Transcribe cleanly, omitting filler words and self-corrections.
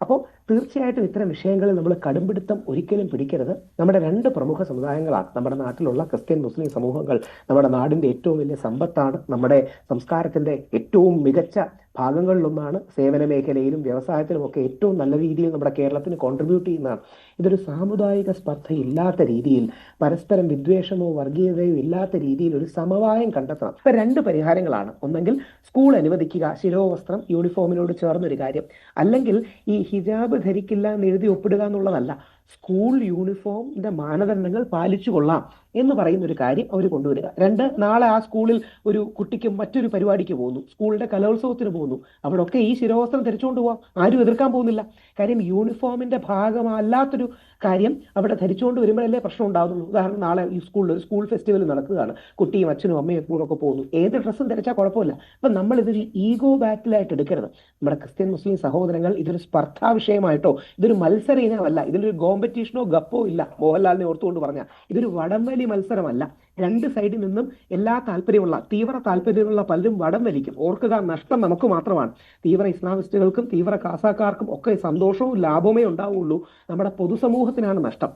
അപ്പോൾ തീർച്ചയായിട്ടും ഇത്തരം വിഷയങ്ങളിൽ നമ്മൾ കടുംപിടുത്തം ഒരിക്കലും പിടിക്കരുത്. നമ്മുടെ രണ്ട് പ്രമുഖ സമുദായങ്ങളാണ് നമ്മുടെ നാട്ടിലുള്ള ക്രിസ്ത്യൻ മുസ്ലിം സമൂഹങ്ങൾ. നമ്മുടെ നാടിന്റെ ഏറ്റവും വലിയ സമ്പത്താണ്. നമ്മുടെ സംസ്കാരത്തിന്റെ ഏറ്റവും മികച്ച ഭാഗങ്ങളിലൊന്നാണ്. സേവന മേഖലയിലും വ്യവസായത്തിലും ഒക്കെ ഏറ്റവും നല്ല രീതിയിൽ നമ്മുടെ കേരളത്തിന് കോൺട്രിബ്യൂട്ട് ചെയ്യുന്നതാണ്. ഇതൊരു സാമുദായിക സ്പർദ്ധയില്ലാത്ത രീതിയിൽ, പരസ്പരം വിദ്വേഷമോ വർഗീയതയോ ഇല്ലാത്ത രീതിയിൽ ഒരു സമവായം കണ്ടെത്തണം. ഇപ്പൊ രണ്ട് പരിഹാരങ്ങളാണ്. ഒന്നെങ്കിൽ സ്കൂൾ അനുവദിക്കുക, ശിരോവസ്ത്രം യൂണിഫോമിനോട് ചേർന്നൊരു കാര്യം. അല്ലെങ്കിൽ ഈ ഹിജാബ് ധരിക്കില്ല എന്ന് എഴുതി ഒപ്പിടുക എന്നുള്ളതല്ല, സ്കൂൾ യൂണിഫോമിന്റെ മാനദണ്ഡങ്ങൾ പാലിച്ചു കൊള്ളാം എന്ന് പറയുന്ന ഒരു കാര്യം അവർ കൊണ്ടുവരിക. രണ്ട്, നാളെ ആ സ്കൂളിൽ ഒരു കുട്ടിക്ക് മറ്റൊരു പരിപാടിക്ക് പോകുന്നു, സ്കൂളിന്റെ കലോത്സവത്തിന് പോകുന്നു, അവിടെ ഒക്കെ ഈ ശിരോവസ്ത്രം ധരിച്ചുകൊണ്ട് പോവാം, ആരും എതിർക്കാൻ പോകുന്നില്ല. കാര്യം യൂണിഫോമിന്റെ ഭാഗമല്ലാത്തൊരു കാര്യം അവിടെ ധരിച്ചുകൊണ്ട് വരുമ്പോഴല്ലേ പ്രശ്നം ഉണ്ടാകുന്നുള്ളൂ. ഉദാഹരണം, നാളെ ഈ സ്കൂളിൽ ഒരു സ്കൂൾ ഫെസ്റ്റിവൽ നടക്കുകയാണ്, കുട്ടിയും അച്ഛനും അമ്മയും എപ്പോഴും ഒക്കെ പോകുന്നു, ഏത് ഡ്രസ്സും ധരിച്ചാൽ കുഴപ്പമില്ല. അപ്പൊ നമ്മൾ ഇതൊരു ഈഗോ ബാറ്റിലായിട്ട് എടുക്കരുത്. നമ്മുടെ ക്രിസ്ത്യൻ മുസ്ലിം സഹോദരങ്ങൾ ഇതൊരു സ്പർദ്ധാ വിഷയമായിട്ടോ ഇതൊരു മത്സര ഇനമല്ല, ഇതിലൊരു കോമ്പറ്റീഷനോ ഗപ്പോ ഇല്ല. മോഹൻലാലിനെ ഓർത്തുകൊണ്ട് പറഞ്ഞ ഇതൊരു വടംവലി മത്സരമല്ല. രണ്ട് സൈഡിൽ നിന്നും എല്ലാ താല്പര്യമുള്ള തീവ്ര താല്പര്യമുള്ള പലരും വടം വലിക്കും. ഓർക്കുക, നഷ്ടം നമുക്ക് മാത്രമാണ്. തീവ്ര ഇസ്ലാമിസ്റ്റുകൾക്കും തീവ്ര കാസാക്കാർക്കും ഒക്കെ സന്തോഷവും ലാഭമേ ഉണ്ടാവുള്ളൂ. നമ്മുടെ പൊതുസമൂഹത്തിനാണ് നഷ്ടം.